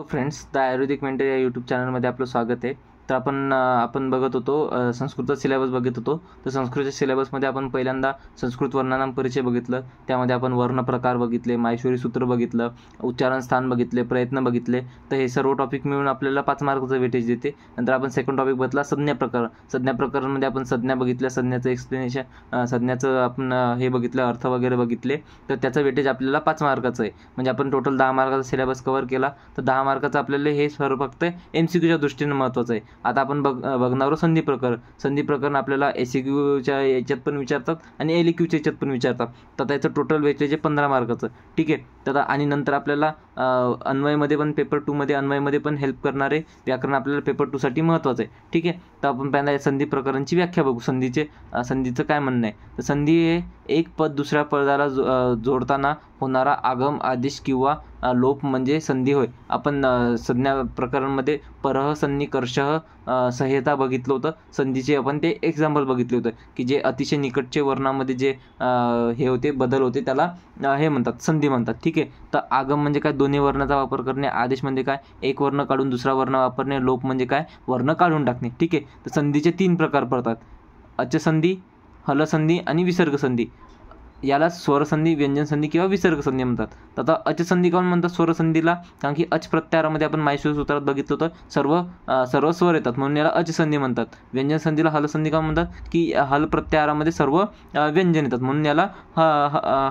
Friends, the Ayurvedic mentor या YouTube चॅनलमध्ये आपलं स्वागत आहे. तर आपण बघत होतो संस्कृतचा सिलेबस बघत होतो. तर संस्कृतच्या सिलेबसमध्ये आपण पहिल्यांदा संस्कृत वर्णनाम परिचय बघितलं. त्यामध्ये आपण वर्ण प्रकार बघितले, माहेश्वरी सूत्र बघितलं, उच्चारण स्थान बघितले, प्रयत्न बघितले. तर हे सर्व टॉपिक मिळून आपल्याला 5 मार्काचं वेटेज देते. नंतर आपण सेकंड टॉपिक बघितला संज्ञा प्रकार. संज्ञा प्रकारांमध्ये आपण संज्ञा बघितल्या, संज्ञाचं एक्सप्लेनेशन, संज्ञाचं आपण हे बघितलं, अर्थ वगैरे बघितले. तर त्याचं वेटेज आपल्याला 5 मार्काचं आहे. म्हणजे आपण टोटल 10 मार्काचा सिलेबस कव्हर केला. तर 10 मार्काचं आपल्याला हे सर्व फक्त MCQच्या दृष्टीने महत्त्वाचं आहे. आता आपण बघणार आहोत संधी प्रकरण. संधी प्रकरण आपल्याला SCQच्या याच्यात पण विचारतात आणि LEQच्या याच्यात पण विचारतात. तर त्याचं टोटल वेटेज आहे 15 मार्काचं. ठीक आहे. तर आणि नंतर आपल्याला अन्वयमध्ये पण पेपर 2 मध्ये अन्वयमध्ये पण हेल्प करणारे व्याकरण आपल्याला पेपर 2 साठी महत्त्वाचं आहे. ठीक आहे. तर आपण पहिल्यांदा संधी प्रकरणाची व्याख्या बघू. संधीचं काय म्हणणं आहे. तर संधी हे एक पद दुसऱ्या पदाला जोडताना होणारा आगम, आदेश किंवा लोप म्हणजे संधी होय. आपण संज्ञा प्रकरणामध्ये परह, सन्नी, कर्षः, संहिता बघितलं होतं. संधीचे आपण ते एक्झाम्पल बघितले होते की जे अतिशय निकटचे वर्णामध्ये जे हे होते, बदल होते, त्याला हे म्हणतात, संधी म्हणतात. ठीक आहे. तर आगम म्हणजे काय, दोन्ही वर्णाचा वापर करणे. आदेश म्हणजे काय, एक वर्ण काढून दुसरा वर्ण वापरणे. लोप म्हणजे काय, वर्ण काढून टाकणे. ठीक आहे. तर संधीचे 3 प्रकार पडतात: अचसंधी, हलसंधी आणि विसर्गसंधी. याला स्वरसंधी, व्यंजनसंधी किंवा विसर्गसंधी म्हणतात. तर आता अचसंधी काऊन म्हणतात स्वरसंधीला, कारण की अच प्रत्यारामध्ये आपण माहेश्वरी सूत्रात बघितलं होतं सर्व स्वर येतात, म्हणून याला अचसंधी म्हणतात. व्यंजनसंधीला हलसंधी काऊन म्हणतात, की हल प्रत्यारामध्ये सर्व व्यंजन येतात, म्हणून याला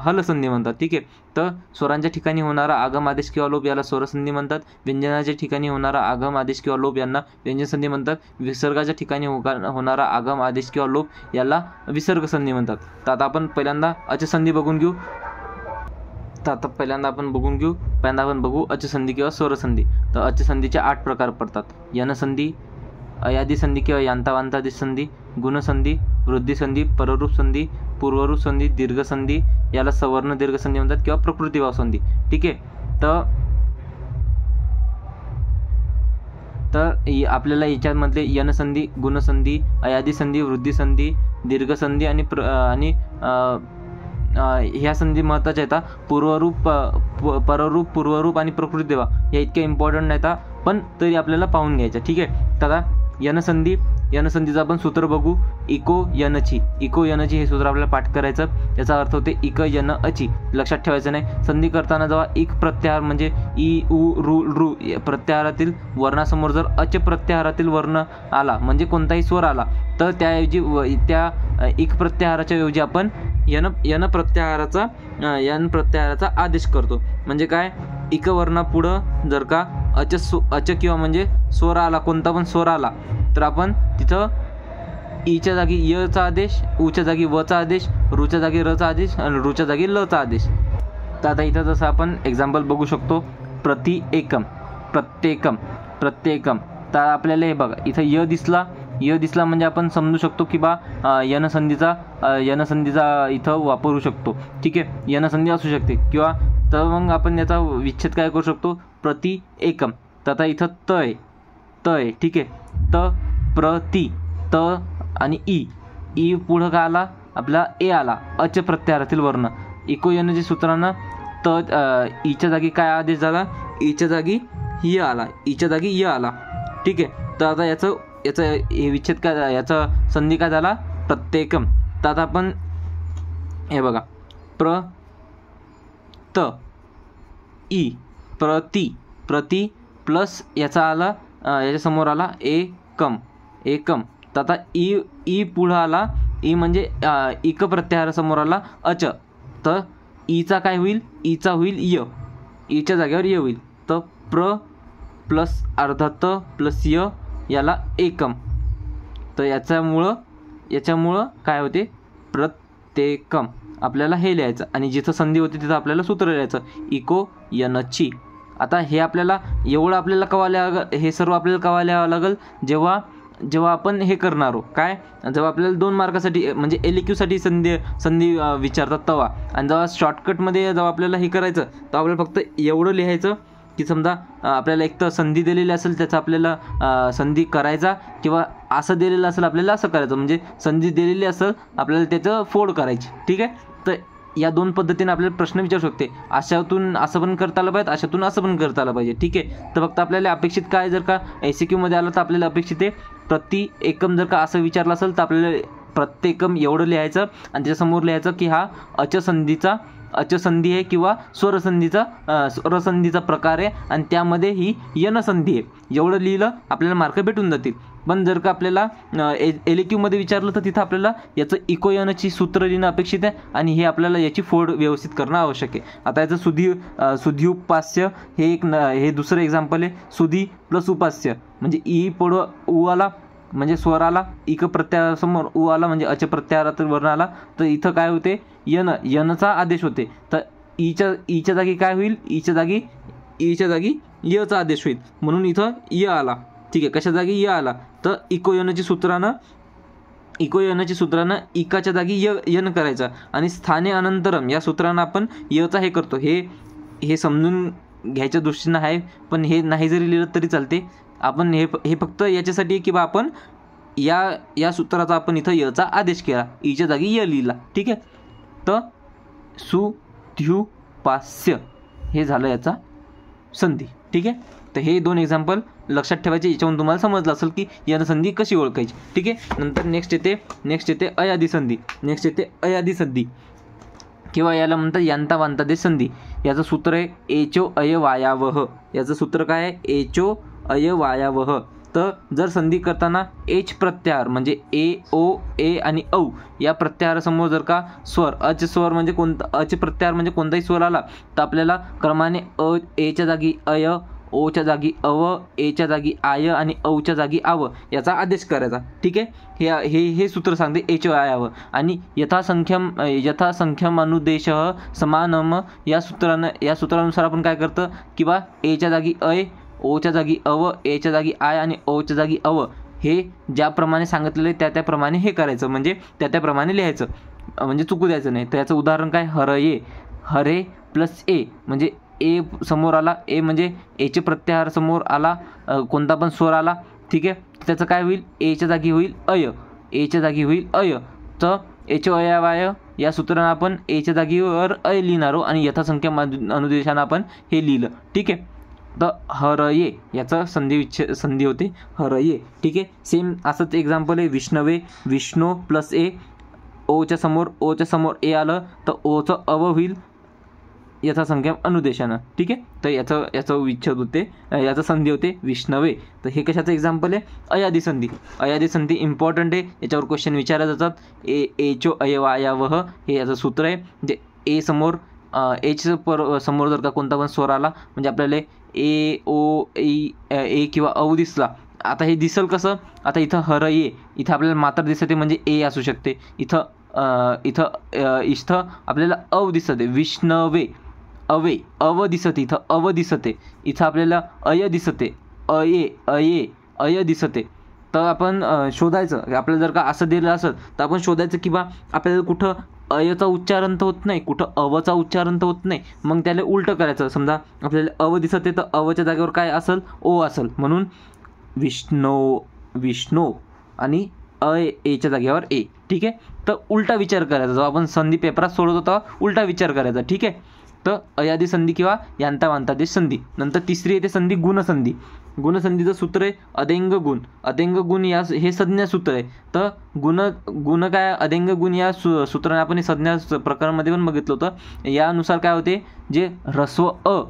हलसंधी म्हणतात. ठीक आहे. तर स्वरांच्या ठिकाणी होणारा आगम, आदेश किंवा लोप याला स्वरसंधी म्हणतात. व्यंजनाच्या ठिकाणी होणारा आगम, आदेश किंवा लोप यांना व्यंजनसंधी म्हणतात. विसर्गाच्या ठिकाणी होणारा आगम, आदेश किंवा लोप याला विसर्गसंधी म्हणतात. तर आता आपण पहिल्यांदा अचसंधी बघून घेऊ. पहिल्यांदा आपण बघू अचसंधी किंवा स्वरसंधी. तर अचसंधीचे 8 प्रकार पडतात: यनसंधी, अयादिसंधी किंवा यांतावांतादी संधी, गुणसंधी, वृद्धिसंधी, पररूप संधी, पूर्वरूप संधी, दीर्घसंधी याला सवर्ण दीर्घसंधी म्हणतात किंवा प्रकृतिभाव संधी. ठीक आहे. तर आपल्याला याच्यामधले यनसंधी, गुणसंधी, अयादिसंधी, वृद्धिसंधी, दीर्घसंधी आणि ह्या संधी महत्त्वाच्या आहेत. पूर्वरूप, पररूप, पूर्वरूप आणि प्रकृतिभाव या इतक्या इम्पॉर्टंट नाहीत, पण तरी आपल्याला पाहून घ्यायच्या. ठीक आहे. तर यनसंधीचं आपण सूत्र बघू. इको यनची. इको यनची हे सूत्र आपल्याला पाठ करायचं. याचा अर्थ होते इक यन अची. लक्षात ठेवायचं नाही. संधी करताना जेव्हा इक प्रत्याहार म्हणजे इ, उ, रू प्रत्याहारातील वर्णासमोर जर अच प्रत्याहारातील वर्ण आला, म्हणजे कोणताही स्वर आला, तर त्याऐवजी त्या इक प्रत्याहाराच्या ऐवजी आपण यन प्रत्याहाराचा आदेश करतो. म्हणजे काय, इक वर्णापुढं जर का अच किंवा म्हणजे स्वर आला, कोणता पण स्वर आला, तर आपण तिथं ईच्या जागी यचा आदेश, उच्या जागी वचा आदेश, रूच्या जागी रचा आदेश आणि रूच्या जागी लचा आदेश. तर आता इथं जसं आपण एक्झाम्पल बघू शकतो, प्रतिएकम, प्रत्येकम. तर आपल्याला हे बघा, इथं य दिसला म्हणजे आपण समजू शकतो की बा यनसंधीचा इथं वापरू शकतो. ठीक आहे. यनसंधी असू शकते किंवा तर मग आपण याचा विच्छेद काय करू शकतो, प्रतिएकम. तर आता इथं त आहे. ठीक आहे. प्रति, त आणि ई पुढं काय आला, आपला ए आला, अच प्रत्याहारातील वर्ण. इको यनच्या सूत्रानं ईच्या जागी काय आदेश झाला, ईच्या जागी य आला. ठीक आहे. तर आता याचं हे विच्छेद काय, याचा संधी काय झाला, प्रत्येकम. तर आता आपण हे बघा, ई, प्रति प्लस याचा आला, याच्यासमोर आला एकम. तर आता ई पुढं आला, ई म्हणजे इक प्रत्याहारासमोर आला अच, तर ईचा काय होईल, ईचा होईल य, ईच्या जागेवर य होईल. तर प्र प्लस अर्धा त प्लस य याला एकम. तर याच्यामुळं काय होते, प्रत्येकम. आपल्याला हे लिहायचं आणि जिथं संधी होती तिथं आपल्याला सूत्र लिहायचं, इको यनची. आता हे आपल्याला हे सर्व आपल्याला कवा लिहावं लागेल, जेव्हा आपण हे करणार आहोत, काय, जेव्हा आपल्याला 2 मार्कासाठी म्हणजे LEQसाठी संधी विचारतात तेव्हा. आणि जेव्हा शॉर्टकटमध्ये जेव्हा आपल्याला हे करायचं, तर आपल्याला फक्त एवढं लिहायचं की समजा आपल्याला एक तर संधी दिलेली असेल, त्याचा आपल्याला संधी करायचा, किंवा असं दिलेलं असेल आपल्याला असं करायचं. म्हणजे संधी दिलेली असेल, आपल्याला त्याचं फोड करायची. ठीक आहे. तर या दोन पद्धतीने आपल्याला प्रश्न विचारू शकते. अशातून असं पण करता आलं पाहिजे, अशातून असं पण करता आलं पाहिजे. ठीक आहे. तर फक्त आपल्याला अपेक्षित काय, जर का SCQ मध्ये आलं तर आपल्याला अपेक्षित आहे प्रति एकम जर का असं विचारलं असेल तर आपल्याला प्रति एकम एवढं लिहायचं आणि त्याच्यासमोर लिहायचं की हा अचसंधी आहे किंवा स्वरसंधीचा प्रकार आहे आणि त्यामध्ये ही यनसंधी आहे. एवढं लिहिलं आपल्याला मार्क भेटून जातील. पण जर का आपल्याला LAQ मध्ये विचारलं तर तिथं आपल्याला याचं इकोयनची सूत्र लिहिणं अपेक्षित आहे आणि हे आपल्याला याची फोड व्यवस्थित करणं आवश्यक आहे. आता याचं सुधी हे दुसरं एक्झाम्पल आहे. सुधी प्लस उपास्य म्हणजे ई पुढं उ आला म्हणजे स्वर आला, इक प्रत्यारासमोर उ आला म्हणजे अच प्रत्यारात वर्ण आला, तर इथं काय होते, यनचा आदेश होते. तर ईच्या जागी काय होईल, ईच्या जागी यचा आदेश होईल, म्हणून इथं य आला. ठीक आहे. कशा जागी य आला, तर इकोयनची सूत्रानं इकाच्या जागी यन करायचा आणि स्थाने अनंतरम या सूत्रानं आपण यचा हे करतो. हे समजून घ्यायच्या दृष्टीनं आहे, पण हे नाही जरी लिहिलं तरी चालते. आपण हे फक्त याच्यासाठी की बा आपण या सूत्राचा आपण इथं यचा आदेश केला, ईच्या जागी य लिहिला. ठीक आहे. तर सुध्युपास्य हे झालं याचा संधी. ठीक आहे. तर हे दोन एक्झाम्पल लक्षात ठेवायचे. याच्यावरून तुम्हाला समजलं असेल की यनसंधी कशी ओळखायची. ठीक आहे. नंतर नेक्स्ट येते अयादी संधी किंवा याला म्हणतात यांता वांतादेश संधी. याचं सूत्र आहे एचो अयवायावह. याचं सूत्र काय आहे, एचो अयवायावह. तर जर संधी करताना एच प्रत्याहार म्हणजे ए, ओ, ए आणि औ या प्रत्याहारासमोर जर का स्वर अच स्वर म्हणजे अच प्रत्याहार म्हणजे कोणताही स्वर आला तर आपल्याला क्रमाने एच्या जागी अय, ओच्या जागी अव, एच्या जागी आय आणि औच्या जागी आव याचा आदेश करायचा. ठीक आहे. हे सूत्र सांगते एच आयाव. आणि यथासंख्यम अनुदेश समानम या सूत्रानुसार आपण काय करतं की बा एच्या जागी अय, ओच्या जागी अव, एच्या जागी आय आणि ओच्या जागी अव हे ज्याप्रमाणे सांगितलेलं आहे त्याप्रमाणे हे करायचं, म्हणजे त्याप्रमाणे लिहायचं, म्हणजे चुकू द्यायचं नाही. तर याचं उदाहरण काय, हरे प्लस ए म्हणजे ए समोर आला, ए म्हणजे एचे प्रत्याहार समोर आला, कोणता पण स्वर आला. ठीक आहे. त्याचं काय होईल, एच्या जागी होईल अय. तर एच अयवाय या सूत्रानं आपण एच्या जागीवर अय लिहिणारो आणि यथासंख्या अनुदेशानं आपण हे लिहिलं. ठीक आहे. तर हरये याचा संधी होते हरये. ठीक आहे. सेम असंच एक्झाम्पल आहे विष्णवे, विष्णू प्लस ए, ओच्या समोर ए आलं तर ओचं अव होईल यथासंख्या अनुदेशानं. ठीक आहे. तर याचं विच्छेद होते, याचं संधी होते विष्णवे. तर हे कशाचं एक्झाम्पल आहे, अयादी संधी इम्पॉर्टंट आहे. याच्यावर क्वेश्चन विचारले जातात. एचो अयवायावह हे याचं सूत्र आहे. म्हणजे ए समोर एच समोर जर का कोणता पण स्वर आला म्हणजे आपल्याला ए, ओ, ए किंवा औ दिसला. आता हे दिसल कसं, आता इथं हरये इथं आपल्याला मात्र दिसते म्हणजे ए असू शकते. इथं आपल्याला अव दिसते, विष्णवे अव दिसते, इथं अव दिसते, इथं आपल्याला अय दिसते, अय दिसते. तर आपण शोधायचं, आपल्याला जर का असं दिलं असेल तर आपण शोधायचं की बा आपल्याला कुठं अयचा उच्चारण तर होत नाही, कुठं अवचा उच्चारण तर होत नाही, मग त्याला उलटं करायचं. समजा आपल्याला अव दिसते तर अवच्या जागेवर काय असेल, ओ असेल, म्हणून विष्णू आणि एच्या जागेवर ए. ठीक आहे. तर उलटा विचार करायचा, जेव्हा आपण संधी पेपरात सोडवतो तेव्हा उलटा विचार करायचा. ठीक आहे. तर अयादी संधी किंवा यांता वांतादेश संधी. नंतर तिसरी येते संधी गुणसंधीचं सूत्र आहे अदेंग गुण हे संज्ञा सूत्र आहे. तर गुण काय, अदेंग गुण या सूत्राने आपण संज्ञा प्रकारामध्ये पण बघितलं होतं. यानुसार काय होते, जे ह्रस्व अ,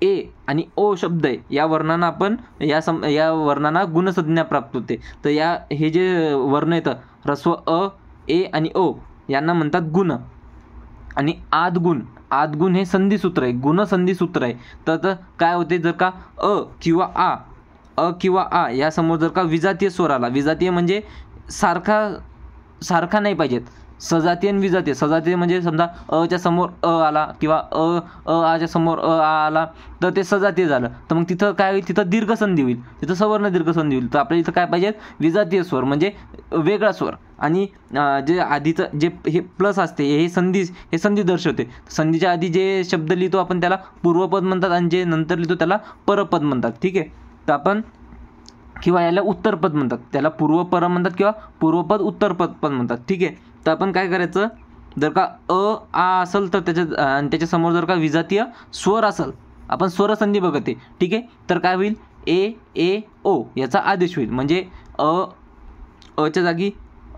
ए आणि ओ शब्द आहे या वर्णांना आपण या वर्णांना गुणसंज्ञा प्राप्त होते. तर हे जे वर्ण येतं ह्रस्व अ, ए आणि ओ यांना म्हणतात गुण. आणि आदगुण हे संधिसूत्र आहे, गुणसंधी सूत्र आहे. तर काय होते, जर का अ किंवा आ यासमोर जर का विजातीय स्वर आला, विजातीय म्हणजे सारखा नाही पाहिजेत, सजातीय आणि विजातीय. सजातीय म्हणजे समजा अच्या समोर अ आला किंवा आच्या समोर आ आला तर ते सजातीय झालं. तर मग तिथं काय होईल, तिथं दीर्घसंधी होईल, तिथं सवर्ण दीर्घसंधी होईल. तर आपल्याला इथं काय पाहिजे, विजातीय स्वर म्हणजे वेगळा स्वर. आणि जे आधीचं जे हे प्लस असते हे संधी दर्शवते. संधीच्या आधी जे शब्द लिहितो आपण त्याला पूर्वपद म्हणतात आणि जे नंतर लिहितो त्याला परपद म्हणतात. ठीक आहे. तर आपण किंवा याला उत्तरपद म्हणतात, त्याला पूर्वपर म्हणतात किंवा पूर्वपद उत्तरपद पण म्हणतात. ठीक आहे. तर आपण काय करायचं, जर का आ असेल तर आणि त्याच्या समोर जर का विजातीय स्वर असेल, आपण स्वरसंधी बघते, ठीक आहे, तर काय होईल, ए ओ याचा आदेश होईल. म्हणजे अच्या जागी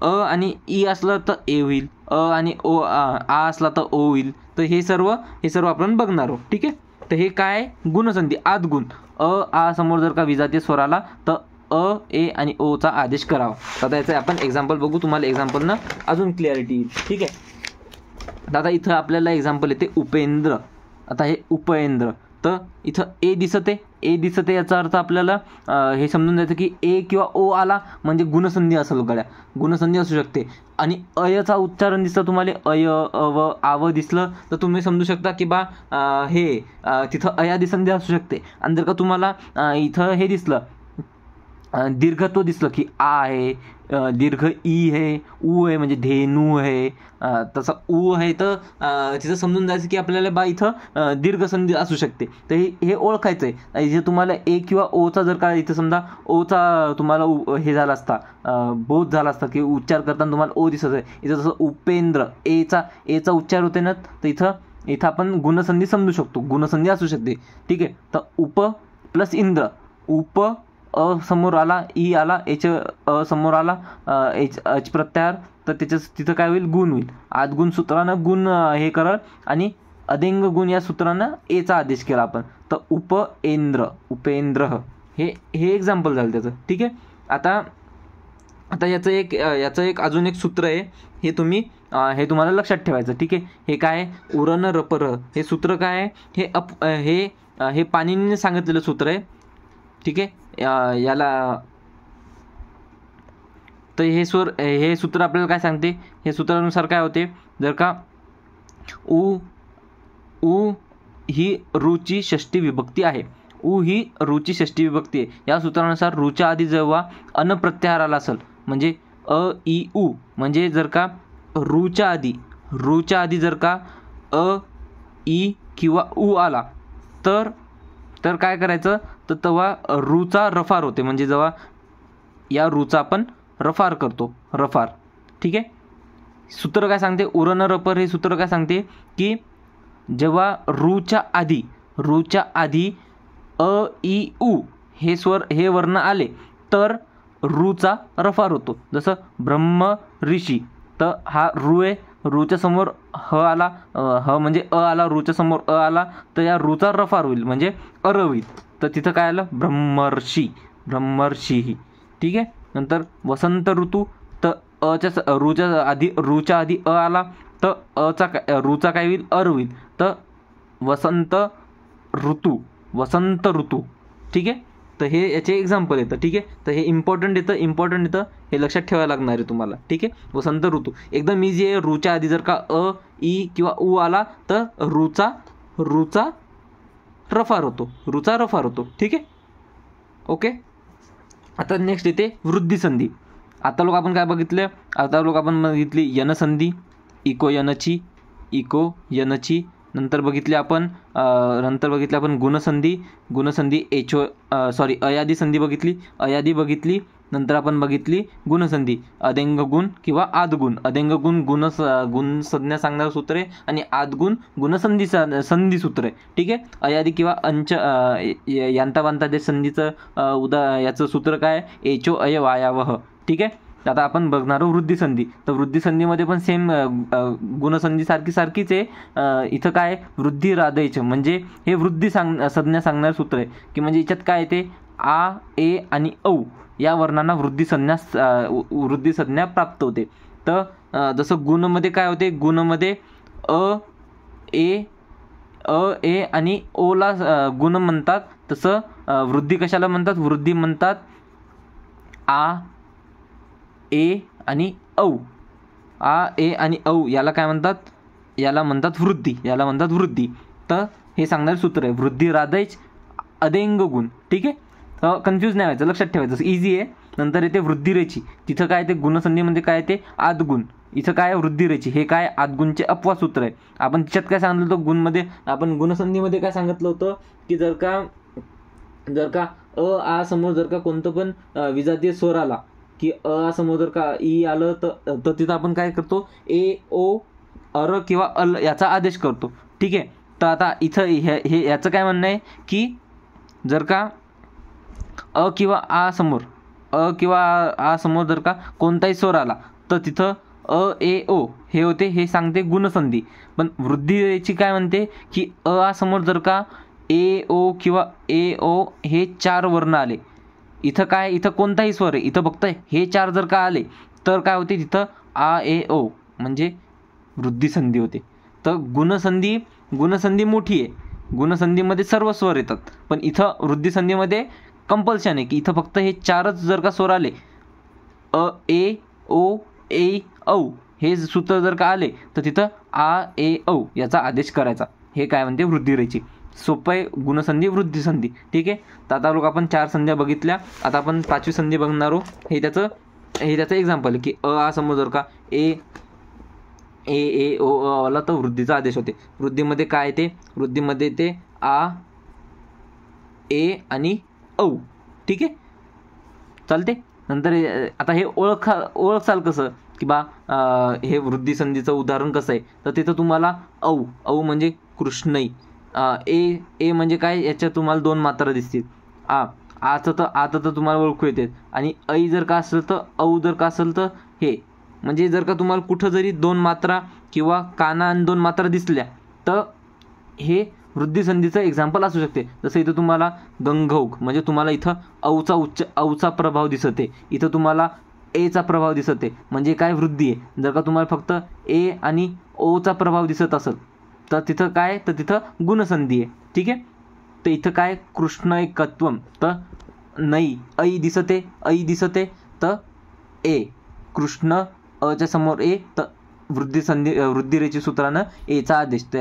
आणि ई असलं तर ए होईल, आणि आ असला तर ओ होईल. तर हे सर्व आपण बघणार आहोत, ठीक आहे. तर हे काय गुणसंधी, आदगुण. आ समोर जर का विजातीय स्वर आला तर ए आणि ओचा आदेश करावा. आता याचं आपण एक्झाम्पल बघू, तुम्हाला एक्झाम्पलनं अजून क्लिअरिटी येईल, ठीक आहे. आता इथं आपल्याला एक्झाम्पल येते उपेंद्र. आता हे उपेंद्र, तर इथं ए दिसते, याचा अर्थ आपल्याला हे समजून जायचं की ए किंवा ओ आला म्हणजे गुणसंधी असेल, गड्या गुणसंधी असू शकते. आणि अयचा उच्चारण दिसतं तुम्हाला, अय अव आव दिसलं तर तुम्ही समजू शकता की बा तिथं अयादी संधी असू शकते. आणि जर का तुम्हाला इथं हे दिसलं, दीर्घत्व दिसलं की आ आहे, दीर्घ ई आहे, ऊ आहे म्हणजे धेनू आहे, तसं ऊ आहे तर तिथं समजून जायचं की आपल्याला बा इथं दीर्घ संधी असू शकते. तर हे ओळखायचं आहे. इथे तुम्हाला ए किंवा ओचा जर का इथं समजा ओचा तुम्हाला हे झाला असता, बोध झाला असता की उच्चार करताना तुम्हाला ओ दिसत आहे, इथं जसं उपेंद्र एचा उच्चार होते ना, तर इथं आपण गुणसंधी समजू शकतो, गुणसंधी असू शकते, ठीक आहे. तर उप प्लस इंद्र, उप समोर आला, ई आला, एच समोर आला, एच प्रत्याहार, तर तिथं काय होईल, गुण होईल. आदगुण सूत्रानं गुण हे करल आणि अदेंग गुण या सूत्रानं एचा आदेश केला आपण, तर उपेंद्र हे एक्झाम्पल झालं त्याचं, ठीक आहे. आता याचं एक अजून एक सूत्र आहे, हे तुम्हाला लक्षात ठेवायचं, ठीक आहे. हे काय आहे, उरण रपर, हे सूत्र काय आहे, हे पाणिनीने सांगितलेलं सूत्र आहे, ठीक आहे. याला तर हे सूत्र आपल्याला काय सांगते, हे सूत्रानुसार काय होते, जर का उ ही रूची षष्टी विभक्ती आहे, उ ही रूची षष्टी विभक्ती आहे, या सूत्रानुसार रूच्या आधी जेव्हा अन प्रत्याहार आला असेल, म्हणजे अ ई उ, म्हणजे जर का रूच्या आधी जर का अ ई किंवा उ आला तर काय करायचं, तर तेव्हा रूचा रफार होते. म्हणजे जेव्हा या रूचा आपण रफार करतो, रफार, ठीक आहे. सूत्र काय सांगते, उरण रपर हे सूत्र काय सांगते की जेव्हा रूच्या आधी अ ई उ हे वर्ण आले तर रूचा रफार होतो. जसं ब्रह्म ऋषी, तर हा रू आहे, रूच्या समोर ह आला, म्हणजे अ आला, रूच्या समोर अ आला तर या रूचा रफार होईल, म्हणजे अर होईल. तर तिथं काय आलं, ब्रह्मर्षी, ठीक आहे. नंतर वसंत ऋतू, तर रूच्या आधी अ आला तर रूचा काय होईल, अर होईल, तर वसंत ऋतू, ठीक आहे. तर हे याचे एक्झाम्पल येतं, ठीक आहे. तर हे इम्पॉर्टंट येतं, हे लक्षात ठेवायला लागणार आहे तुम्हाला, ठीक आहे. वसंत ऋतू एकदम इझी आहे. रूच्या आधी जर का अ ई किंवा उ आला तर रूचा रफार होतो, ठीक आहे, ओके. आता नेक्स्ट येते वृद्धी संधी. आता लोक आपण काय बघितलं, यनसंधी, इको यनची, नंतर बघितले आपण गुणसंधी अयादी संधी बघितली, नंतर आपण बघितली गुणसंधी, अदेंग गुण किंवा आदगुण. अदेंग गुण गुण संज्ञा सांगणारं सूत्र आहे आणि आदगुण गुणसंधी संधी सूत्र आहे, ठीक आहे. अयादी किंवा अंच यांता जे संधीचं याचं सूत्र काय, एचो अय वायावह, ठीक आहे. आता आपण बघणार आहोत वृद्धी संधी. तर वृद्धी संधीमध्ये पण सेम गुणसंधी सारखीच आहे. इथं काय वृद्धी राधयचं, म्हणजे हे वृद्धी संज्ञा सांगणारं सूत्र आहे की म्हणजे याच्यात काय येते, आ ए आणि औ या वर्णांना वृद्धी संज्ञा प्राप्त होते. तर जसं गुणमध्ये काय होते, गुणमध्ये अ ए आणि ओला गुण म्हणतात, तसं वृद्धी कशाला म्हणतात, वृद्धी म्हणतात आ ए आणि औ, याला काय म्हणतात, याला म्हणतात वृद्धी. तर हे सांगणारे सूत्र आहे वृद्धी राधैच अदेंग गुण, ठीक आहे. कन्फ्यूज नाही व्हायचं, लक्षात ठेवायचं, इझी आहे. नंतर येते वृद्धी रेची, तिथं काय ते गुणसंधीमध्ये काय येते, आदगुण, इथं काय वृद्धी रेची, हे काय आदगुणचे अपवाद सूत्र आहे. आपण तिच्यात काय सांगितलं होतं, गुणमध्ये आपण गुणसंधीमध्ये काय सांगितलं होतं की जर का आ समोर जर का कोणतं पण विजातीय स्वर आला की समोर जर का ई आलं तर तिथं आपण काय करतो, ए ओ अर किंवा अल याचा आदेश करतो. ठीक आहे. तर आता इथं हे याचं काय म्हणणं आहे की जर का अ किंवा आ समोर जर का कोणताही स्वर आला तर तिथं अ ए ओ हे होते, हे सांगते गुणसंधी. पण वृद्धिरेची काय म्हणते की अ आ समोर जर का ए ओ किंवा ए ओ हे 4 वर्ण आले, इथं काय, इथं कोणताही स्वर आहे, इथं फक्त हे 4 जर का आले तर काय होते, तिथं आ ए ओ म्हणजे वृद्धिसंधी होते. तर गुणसंधी मोठी आहे, गुणसंधीमध्ये सर्व स्वर येतात. पण इथं वृद्धिसंधीमध्ये कंपल्शन आहे की इथं फक्त हे 4च जर का स्वर आले, अ ए ओ ए औ हे सूत्र जर का आले तर तिथं आ ए औ याचा आदेश करायचा. हे काय म्हणते वृद्धिरेची. सोपं आहे, गुणसंधी वृद्धिसंधी. ठीक आहे. तर आता लोक आपण 4 संध्या बघितल्या. आता आपण 5वी संधी बघणार आहोत. हे त्याचं एक्झाम्पल आहे की अ आ समोर जर का ए ओ आला तर वृद्धीचा आदेश होते. वृद्धीमध्ये काय ते, वृद्धीमध्ये ते आ ए आणि औ. ठीक आहे, चालते. नंतर आता हे ओळखाल कसं की बा हे वृद्धिसंधीचं उदाहरण कसं आहे, तर तिथं तुम्हाला औ म्हणजे कृष्णई, ए म्हणजे काय, याच्यात तुम्हाला 2 मात्रा दिसतील. आता तर तुम्हाला ओळखू येते. आणि ऐ जर का असेल तर औ जर का असेल तर हे, म्हणजे जर का तुम्हाला कुठं जरी 2 मात्रा किंवा काना आणि 2 मात्रा दिसल्या तर हे वृद्धिसंधीचं एक्झाम्पल असू शकते. जसं इथं तुम्हाला गंगौघ म्हणजे तुम्हाला इथं औचा प्रभाव दिसते, इथं तुम्हाला एचा प्रभाव दिसते, म्हणजे काय वृद्धी आहे. जर का तुम्हाला फक्त ए आणि ओचा प्रभाव दिसत असेल तर तिथं काय, तर तिथं गुणसंधी आहे. ठीक आहे. तर इथं काय कृष्णैकत्वम, तर नाही ऐ दिसते तर ए कृष्ण अच्या समोर ए, तर वृद्धिरेची सूत्रानं एचा आदेश, तर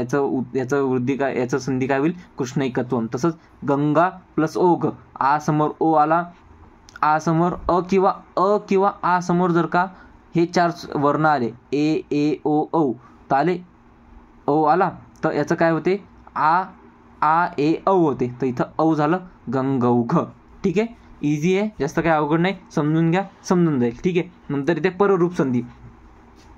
याचं संधी काय होईल, कृष्णैकत्वम. तसंच गंगा प्लस ओघ, आ समोर ओ आला, आ समोर अ किंवा आ समोर जर का हे 4 वर्ण आले, ए ओ औ, तर आले ओ आला तर याचं काय होते, आ ए औ होते. तर इथं औ झालं गंगौघ. ठीक आहे, इझी आहे, जास्त काही अवघड नाही, समजून घ्या, समजून जाईल. ठीक आहे. नंतर इथे पररूप संधी.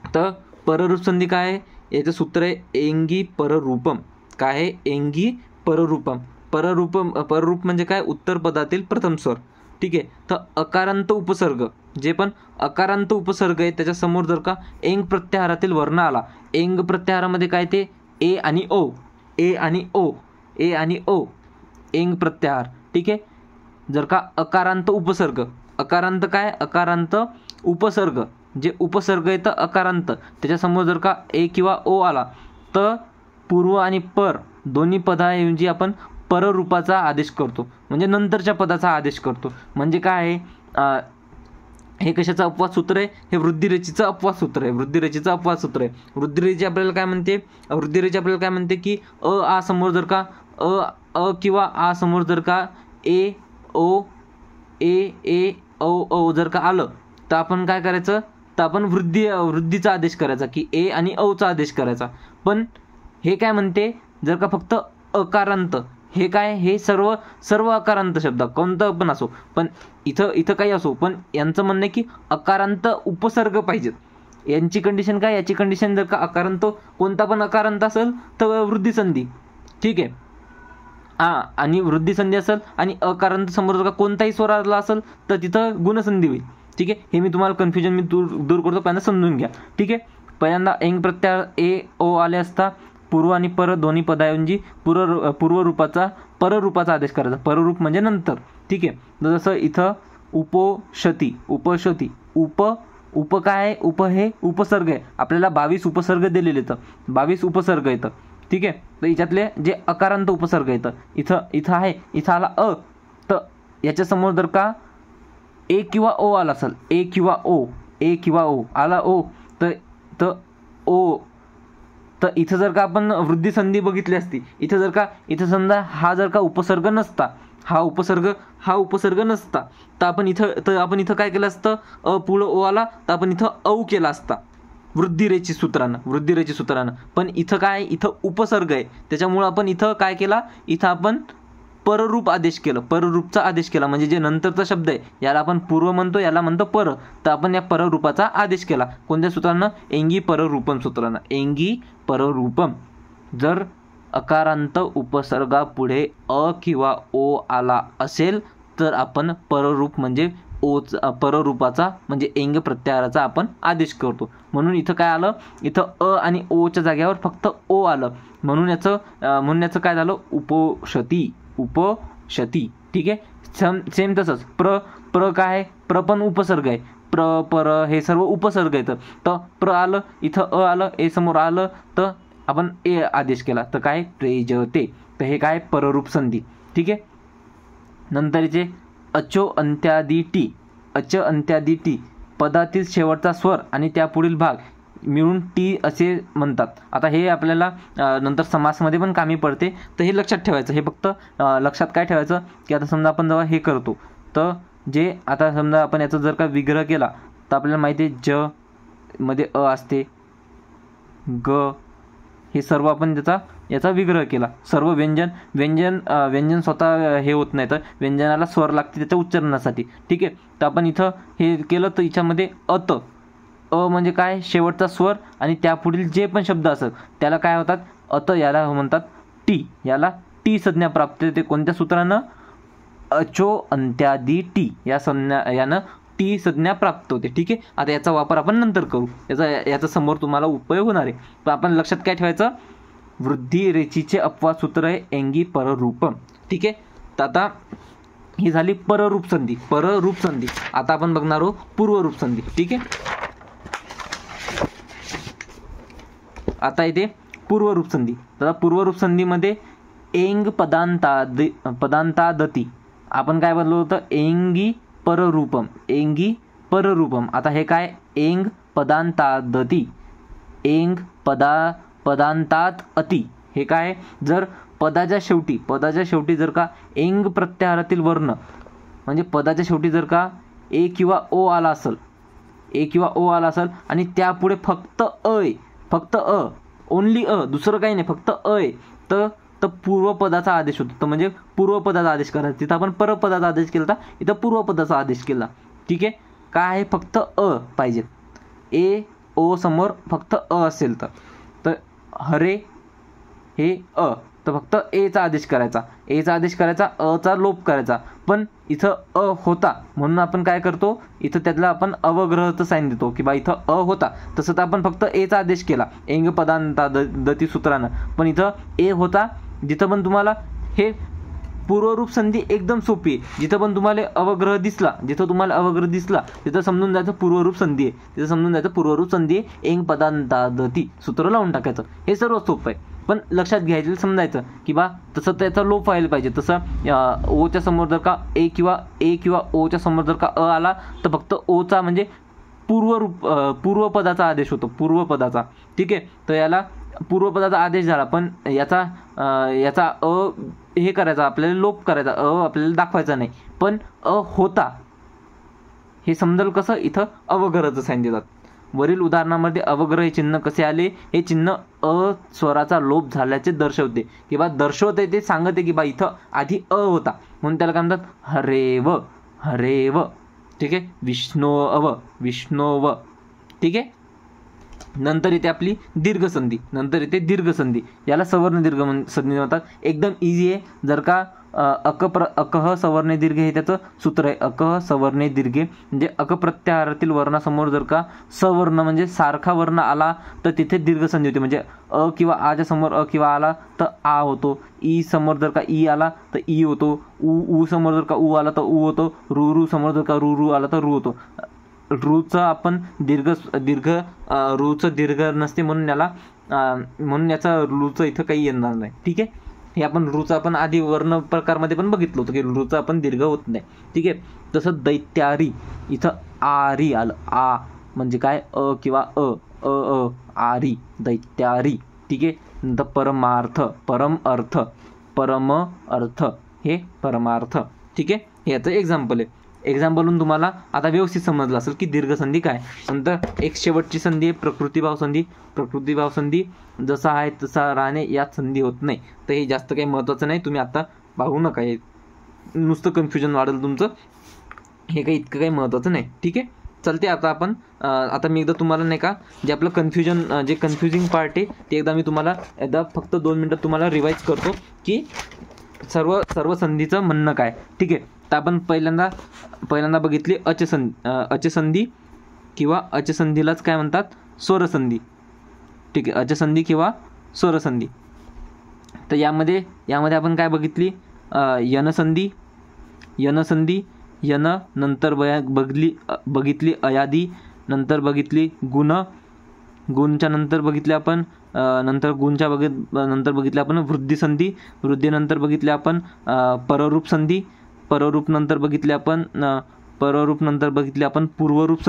तर पररूप संधी काय आहे, याचं सूत्र आहे एंगी पररूपम. काय आहे, एंगी पररूपम. पररूप म्हणजे काय, उत्तर पदातील प्रथम स्वर. ठीक आहे. तर अकारांत उपसर्ग, जे पण अकारांत उपसर्ग आहे त्याच्यासमोर जर का एंग प्रत्याहारातील वर्ण आला, एंग प्रत्याहारामध्ये काय ते ए आणि ओ एंग प्रत्याहार. ठीक आहे. जर का अकारांत उपसर्ग, अकारांत उपसर्ग, जे उपसर्ग आहे तर अकारांत, त्याच्यासमोर जर का ए किंवा ओ आला तर पूर्व आणि पर दोन्ही पदाऐवजी आपण पररूपाचा आदेश करतो, म्हणजे नंतरच्या पदाचा आदेश करतो. म्हणजे काय आहे, हे कशाचं अपवाद सूत्र आहे, हे वृद्धिरेचीचं अपवाद सूत्र आहे. वृद्धिरेची आपल्याला काय म्हणते, की अ आ समोर जर का अ किंवा आ समोर जर का ए ओ जर का आलं तर आपण काय करायचं, तर आपण वृद्धीचा आदेश करायचा की ए आणि औचा आदेश करायचा. पण हे काय म्हणते, जर का फक्त अकारांत, हे काय, हे सर्व अकारांत शब्द कोणतं पण असो, पण इथं काही असो, पण यांचं म्हणणं आहे की अकारांत उपसर्ग पाहिजेत. यांची कंडिशन काय, याची कंडिशन जर का अकारांत, कोणता पण अकारांत असेल तर वृद्धिसंधी. ठीक आहे. आणि वृद्धिसंधी असेल आणि अकारांत समोर जर का कोणताही स्वर आला असेल तर तिथं गुणसंधी होईल. ठीक आहे. हे मी तुम्हाला कन्फ्युजन दूर करतो, पहिल्यांदा समजून घ्या. ठीक आहे. पहिल्यांदा एंग प्रत्याहार ए ओ आले असता पूर्व आणि पर दोन्ही पदाऐवजी पूर्वरूपाचा पररूपाचा आदेश करायचा. पररूप म्हणजे नंतर. ठीक आहे. तर जसं इथं उपशती उप काय आहे, उप हे उपसर्ग आहे. आपल्याला 22 उपसर्ग दिलेले येतं, 22 उपसर्ग येतं. ठीक आहे. तर याच्यातले जे अकारांत उपसर्ग येतं, इथं आहे, इथं आला अ, तर याच्यासमोर जर का ए किंवा ओ आला असेल, ए किंवा ओ आला ओ, तर ओ, तर इथं जर का आपण वृद्धिसंधी बघितली असती, इथं समजा हा जर का उपसर्ग नसता, हा उपसर्ग नसता, तर आपण इथं काय केलं असतं, अ पुढं ओ आला तर आपण इथं औ केला असता वृद्धिरेची सूत्रानं. पण इथं काय, इथं उपसर्ग आहे, त्याच्यामुळं आपण इथं काय केला, इथं आपण पररूप आदेश केलं, पररूपचा आदेश केला, म्हणजे जे नंतरचा शब्द आहे याला आपण पूर्व म्हणतो, याला म्हणतो पर, तर आपण या पररूपाचा आदेश केला. कोणत्या सूत्रानं? एंगी पररूपम सूत्रानं. एंगी पररूपम. जर अकारांत उपसर्गापुढे अ किंवा ओ आला असेल तर आपण पररूप म्हणजे पररूपाचा म्हणजे एंग प्रत्याहाराचा आपण आदेश करतो. म्हणून इथं काय आलं? इथं अ आणि ओच्या जागेवर फक्त ओ आलं, म्हणून याचं काय झालं? उपोषती. उपोषती. ठीक आहे. सेम तसंच प्र काय आहे? प्र पण उपसर्ग आहे. पर हे सर्व उपसर्ग आहेत. तर प्र आलं, इथं अ आलं, ए समोर आलं तर आपण ए आदेश केला, तर काय? प्रेजते. तर हे काय? पररूप संधी. ठीक आहे. नंतरचे अचो अंत्यादी टी. अच अंत्यादी टी पदातील शेवटचा स्वर आणि त्यापुढील भाग मिळून टी असे म्हणतात. आता हे आपल्याला नंतर समासमध्ये पण कामी पडते, तर हे लक्षात ठेवायचं. हे फक्त लक्षात काय ठेवायचं की आता समजा आपण जेव्हा हे करतो तर जे आता समजा आपण याचा जर का विग्रह केला तर आपल्याला माहिती आहे ज मध्ये अ असते, ग हे सर्व आपण याचा विग्रह केला. सर्व व्यंजन स्वतः हे होत नाही, तर व्यंजनाला स्वर लागते त्याच्या उच्चारणासाठी. ठीक आहे. तर आपण इथं हे केलं तर याच्यामध्ये अत, अ म्हणजे काय? शेवटचा स्वर आणि त्यापुढील जे पण शब्द असतात त्याला काय होतात? अत. याला म्हणतात टी. याला टी संज्ञा प्राप्त होते. कोणत्या सूत्रानं? अचो अंत्यादी टी यानं टी संज्ञा प्राप्त होते. ठीक आहे. आता याचा वापर आपण नंतर करू, याचा समोर तुम्हाला उपयोग होणार आहे. तर आपण लक्षात काय ठेवायचं? वृद्धी रेचीचे अपवाद सूत्र आहे एंगी पररूपम. ठीक आहे. तर आता ही झाली पररूप संधी. पररूप संधी. आता आपण बघणार आहोत पूर्वरूप संधी. ठीक आहे. आता इथे पूर्वरूप संधी. तर पूर्वरूप संधीमध्ये एंग पदांतादती आपण काय बदललं होतं? एंगी पररूपम. एंगी पररूपम. आता हे काय? एंग पदांतादती. एंग पदांतात अति. हे काय? जर पदाच्या शेवटी जर का एंग प्रत्याहारातील वर्ण म्हणजे पदाच्या शेवटी जर का ए किंवा ओ आला असेल आणि त्यापुढे फक्त अ ओनली अ, दुसरं काही नाही, फक्त अ आहे, तर पूर्वपदाचा आदेश होतो. तर म्हणजे पूर्वपदाचा आदेश करायचा. तिथं आपण परपदाचा आदेश केला होता, इथं पूर्वपदाचा आदेश केला. ठीक आहे. काय आहे? फक्त अ पाहिजे. ए ओ समोर फक्त अ असेल तर हरे हे अ, तर फक्त एचा आदेश करायचा. एचा आदेश करायचा, अचा लोप करायचा. पण इथं अ होता म्हणून आपण काय करतो? इथं त्यातला आपण अवग्रहाचं साईन देतो की बा इथं अ होता, तसं तर आपण फक्त एचा आदेश केला एंग पदांतादती सूत्रानं. पण इथं ए होता. जिथं पण तुम्हाला हे पूर्वरूप संधी एकदम सोपी आहे. जिथं पण तुम्हाला अवग्रह दिसला तिथं समजून जायचं पूर्वरूप संधी आहे. एंग पदांतादती सूत्र लावून टाकायचं. हे सर्व सोपं आहे. पण लक्षात घ्यायचं, समजायचं की बा तसं त्याचा लोप व्हायला पाहिजे. तसं ओच्या समोर जर का ए किंवा ओच्या समोर जर का अ आला तर फक्त ओचा म्हणजे पूर्वपदाचा आदेश होतो, पूर्वपदाचा. ठीक आहे. तर याला पूर्वपदाचा आदेश झाला, पण याचा अ हे करायचा, आपल्याला लोप करायचा, अ आपल्याला दाखवायचा नाही. पण अ होता हे समजेल कसं? इथं अवग्रहाचं साईन देतात. वरील उदाहरणामध्ये अवग्रह चिन्ह कसे आले? हे चिन्ह अ स्वराचा लोप झाल्याचे दर्शवते किंवा दर्शवते, ते सांगते की बा इथं आधी अ होता म्हणून त्याला काय म्हणतात? हरेव. ठीक आहे. विष्णोव. ठीक आहे. नंतर येते आपली दीर्घ संधी. याला सवर्ण दीर्घ संधी म्हणतात. एकदम इझी आहे. जर का अकह सवर्णे दीर्घ हे त्याचं सूत्र आहे. अकह सवर्णे दीर्घे म्हणजे अक प्रत्याहारातील वर्णासमोर जर का सवर्ण म्हणजे सारखा वर्ण आला तर तिथे दीर्घ संधी होते. म्हणजे अ किंवा आच्या समोर अ किंवा आला तर आ होतो. ई समोर जर का ई आला तर ई होतो. ऊ समोर जर का ऊ आला तर ऊ होतो. रू समोर जर का रू आला तर रू होतो. रूचं आपण रूचं दीर्घ नसते म्हणून याचा रूचं इथं काही येणार नाही. ठीक आहे. हे आपण रूचं आपण आधी वर्ण प्रकारमध्ये पण बघितलं होतं की रूचं आपण दीर्घ होत नाही. ठीक आहे. तसं दैत्यारी इथं आरी आलं. आ म्हणजे काय? अ किंवा अ आरी, दैत्यारी. ठीक आहे. नंतर परम अर्थ हे परमार्थ. ठीक आहे. हे याचं एक्झाम्पल आहे. एक्झाम्पलहून तुम्हाला आता व्यवस्थित समजलं असेल की दीर्घ संधी काय. नंतर एक शेवटची संधी आहे प्रकृतिभाव संधी. जसा आहे तसा राहणे, यात संधी होत नाही. तर हे जास्त काही महत्त्वाचं नाही, तुम्ही आता भावू नका, हे नुसतं कन्फ्युजन वाढेल तुमचं, हे काही इतकं काही महत्त्वाचं नाही. ठीक आहे, चालते. आता आपण आता मी एकदा तुम्हाला नाही का जे आपलं जे कन्फ्युजिंग पार्ट आहे ते एकदा मी तुम्हाला फक्त 2 मिनटात तुम्हाला रिवाईज करतो की सर्व संधीचं म्हणणं काय. ठीक आहे, तर आपण पहिल्यांदा बघितली अचसंधी किंवा अचसंधीलाच काय म्हणतात, स्वरसंधी. ठीक आहे, अचसंधी किंवा स्वरसंधी. तर यामध्ये आपण काय बघितली, यनसंधी, यन नंतर बघितली अयादी, नंतर बघितली गुणच्या नंतर बघितले आपण नंतर बघितले आपण वृद्धिसंधी, वृद्धीनंतर बघितले आपण पररूप संधी, पररूप नंतर बघितले आपण पूर्वरूप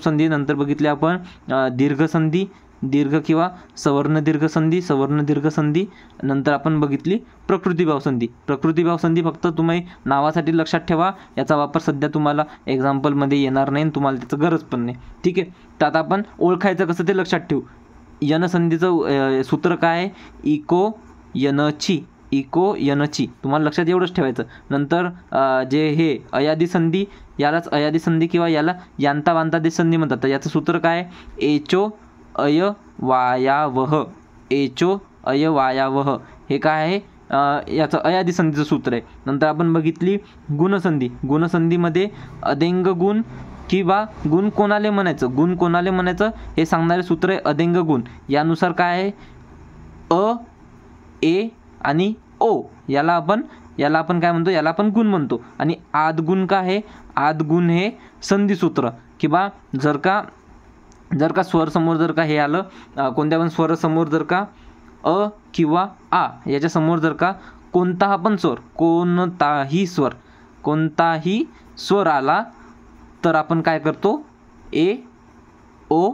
संधी नंतर बघितले आपण दीर्घसंधी, दीर्घ किंवा सवर्ण दीर्घ संधी नंतर आपण बघितली प्रकृतिभाव संधी. फक्त तुम्ही नावासाठी लक्षात ठेवा, याचा वापर सध्या तुम्हाला एक्झाम्पलमध्ये येणार नाही, तुम्हाला त्याचं गरज पण नाही. ठीक आहे, तर आता आपण ओळखायचं कसं ते लक्षात ठेवू. यनसंधीचं सूत्र काय आहे, इको यनची, तुम्हाला लक्षात एवढंच ठेवायचं. नंतर जे हे अयादी संधी, यालाच अयादी संधी किंवा याला यांता वांतादेश संधी म्हणतात. तर याचं सूत्र काय आहे, एचो अय वायावह, हे काय आहे, याचं अयादी संधीचं सूत्र आहे. नंतर आपण बघितली गुणसंधीमध्ये अदेंग गुण किंवा गुण कोणाले म्हणायचं हे सांगणारे सूत्र आहे अदेंग गुण. यानुसार काय आहे, अ, ए आणि ओ याला आपण काय म्हणतो, याला आपण गुण म्हणतो. आणि आदगुण काय आहे, आदगुण हे संधिसूत्र किंवा जर का स्वर समोर जर का हे आलं, कोणत्या पण स्वर समोर जर का अ किंवा आ याच्या समोर जर का कोणताही स्वर आला तर आपण काय करतो, ए ओ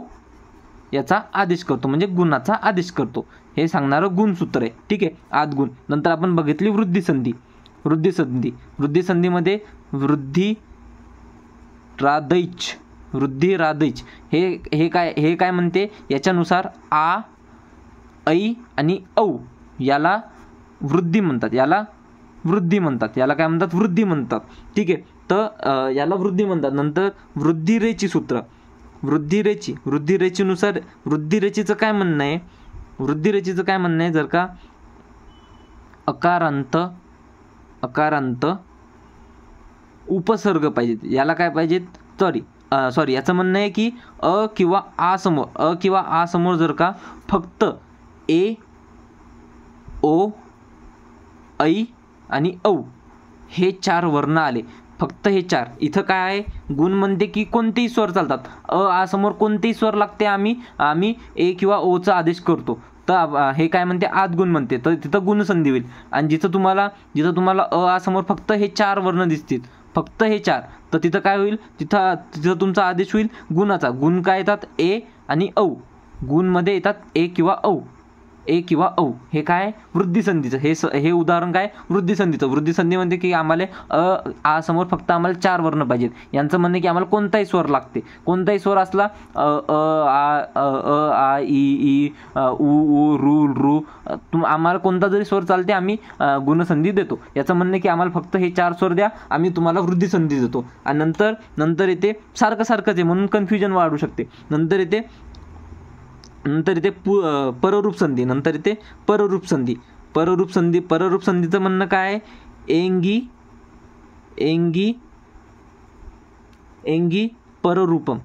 याचा आदेश करतो, म्हणजे गुणाचा आदेश करतो. हे सांगणारं गुणसूत्र आहे. ठीक आहे, आदगुण. नंतर आपण बघितली वृद्धिसंधी. वृद्धिसंधीमध्ये वृद्धी रादैच हे काय म्हणते, याच्यानुसार आ, ऐ आणि औ याला वृद्धी म्हणतात, याला काय म्हणतात, वृद्धी म्हणतात. ठीक आहे, तर याला वृद्धी म्हणतात. नंतर वृद्धिरेची सूत्र, वृद्धिरेचीनुसार वृद्धिरेचीचं काय म्हणणं आहे, जर का अकारांत उपसर्ग पाहिजेत, याला काय पाहिजेत, याचं म्हणणं आहे की अ किंवा आ समोर जर का फक्त ए, ओ, ऐ आणि औ हे 4 वर्ण आले, फक्त हे 4. इथं काय आहे, गुण म्हणते की कोणतेही स्वर चालतात, आ समोर कोणतेही स्वर लागते, आम्ही ए किंवा ओचा आदेश करतो. तर हे काय म्हणते, आदगुण म्हणते, तर तिथं गुणसंधी होईल. आणि जिथं तुम्हाला आ समोर फक्त हे 4 वर्ण दिसतील, फक्त हे 4, तर तिथं काय होईल, तिथं तुमचा आदेश होईल गुणाचा. गुण काय येतात, ए आणि औ. गुणमध्ये येतात ए किंवा औ. हे काय, वृद्धिसंधीचं. हे उदाहरण काय, वृद्धिसंधीचं. वृद्धिसंधीमध्ये की आम्हाला आ समोर फक्त आम्हाला 4 वर्ण पाहिजेत. यांचं म्हणणं की आम्हाला कोणताही स्वर लागते, कोणताही स्वर असला, आ ई उ रू आम्हाला कोणता जरी स्वर चालते, आम्ही गुणसंधी देतो. याचं म्हणणं की आम्हाला फक्त हे 4 स्वर द्या, आम्ही तुम्हाला वृद्धिसंधी देतो. आणि नंतर येते सारखंच आहे म्हणून कन्फ्युजन वाढू शकते. नंतर येते पररूप संधी. पररूप संधीचं म्हणणं काय आहे, एंगी पररूपम.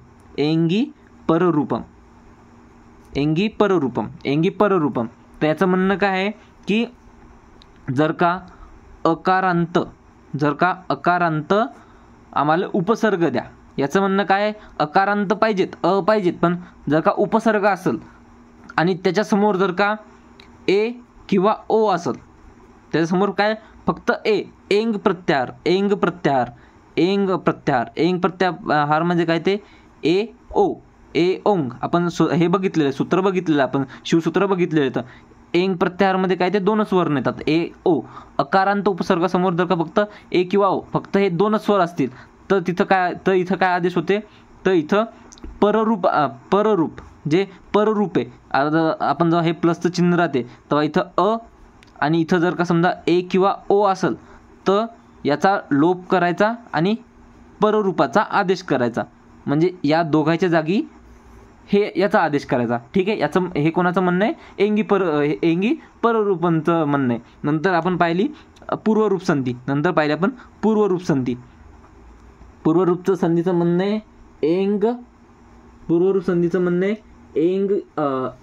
तर याचं म्हणणं काय आहे की जर का अकारांत आम्हाला उपसर्ग द्या. याचं म्हणणं काय, अकारांत पाहिजेत, पण जर का उपसर्ग असेल आणि त्याच्यासमोर जर का ए किंवा ओ असेल, त्याच्यासमोर काय फक्त एंग प्रत्याहार म्हणजे काय ते ए ओंग. आपण हे बघितलेलं सूत्र आपण शिवसूत्र बघितलेलं. तर एंग प्रत्याहारमध्ये काय ते 2च वर्ण येतात, ए ओ. अकारांत उपसर्गासमोर जर का फक्त ए किंवा ओ, फक्त हे 2च स्वर असतील, तर इथं काय आदेश होते, तर इथं पररूप जे पररूप आहे. आता आपण जेव्हा हे प्लसचं चिन्ह राहते तेव्हा इथं अ आणि इथं जर का समजा ए किंवा ओ असेल तर याचा लोप करायचा आणि पररूपाचा आदेश करायचा, म्हणजे या दोघांच्या जागी हे याचा आदेश करायचा. ठीक आहे, याचं हे कोणाचं म्हणणं आहे? एंगी पररूपांचं म्हणणं आहे. नंतर आपण पाहिली पूर्वरूप संधी. नंतर पाहिली आपण पूर्वरूप संधी. पूर्वरूपचं संधीचं म्हणणं आहे पूर्वरूप संधीचं म्हणणं आहे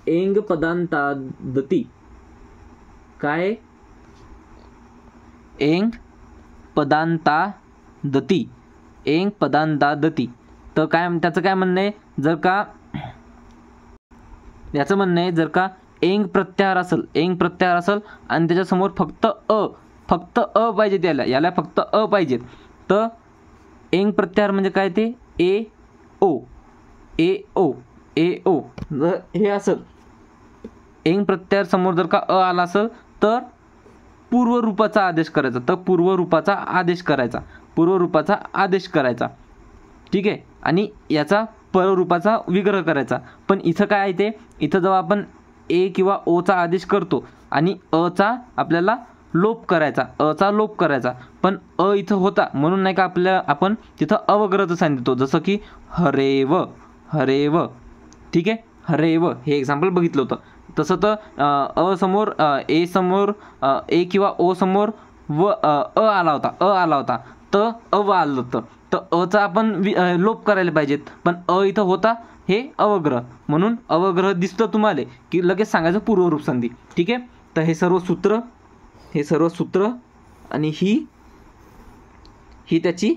एंग पदांतादती. काय? एंग पदांतादती. एंग पदांतादती. तर काय त्याचं काय म्हणणं आहे? जर का याचं म्हणणं आहे जर का एंग प्रत्याहार असेल आणि त्याच्यासमोर फक्त अ पाहिजे, याला फक्त अ पाहिजेत, तर एंग प्रत्याहार म्हणजे काय? ते ए ओ. जर हे असेल एंग प्रत्याहार समोर जर का अ आला असेल तर पूर्वरूपाचा आदेश करायचा. ठीक आहे, आणि याचा पररूपाचा विग्रह करायचा. पण इथं काय आहे ते? इथं जेव्हा आपण ए किंवा ओचा आदेश करतो आणि अचा आपल्याला लोप करायचा, पण अ इथं होता म्हणून नाही का आपण तिथं अवग्रहचं साइन देतो, जसं की हरेव. ठीक आहे, हरेव हे एक्झाम्पल बघितलं होतं. तसं तर ए समोर ए किंवा ओ समोर अ आला होता तर अव आलं होतं, तर अचा आपण लोप करायला पाहिजेत, पण अ इथं होता हे अवग्रह, म्हणून अवग्रह दिसतं तुम्हाला की लगेच सांगायचं पूर्वरूप संधी. ठीक आहे, तर हे सर्व सूत्र आणि ही त्याची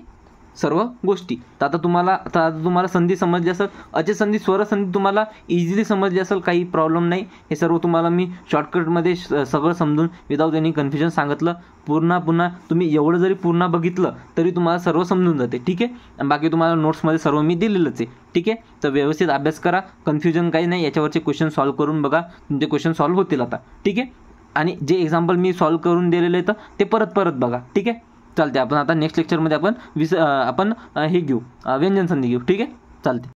सर्व गोष्टी. तर आता तुम्हाला संधी समजली असेल. अचे संधी, स्वर संधी तुम्हाला इझिली समजली असेल, काही प्रॉब्लेम नाही. हे सर्व तुम्हाला मी शॉर्टकटमध्ये सगळं समजून विदाऊट एनी कन्फ्युजन सांगितलं. पुन्हा तुम्ही एवढं जरी पुन्हा बघितलं तरी तुम्हाला सर्व समजून जाते. ठीक आहे, आणि बाकी तुम्हाला नोट्समध्ये सर्व मी दिलेलंच आहे. ठीक आहे, तर व्यवस्थित अभ्यास करा, कन्फ्युजन काही नाही. याच्यावरचे क्वेश्चन सॉल्व्ह करून बघा, तुमचे क्वेश्चन सॉल्व्ह होतील आता. ठीक आहे, आणि जे एक्झाम्पल मी सॉल्व्ह करून दिलेले आहेत ते परत बघा. ठीक आहे, चालते. आपण आता नेक्स्ट लेक्चरमध्ये आपण हे घेऊ, व्यंजन संधी घेऊ. ठीक आहे, चालते.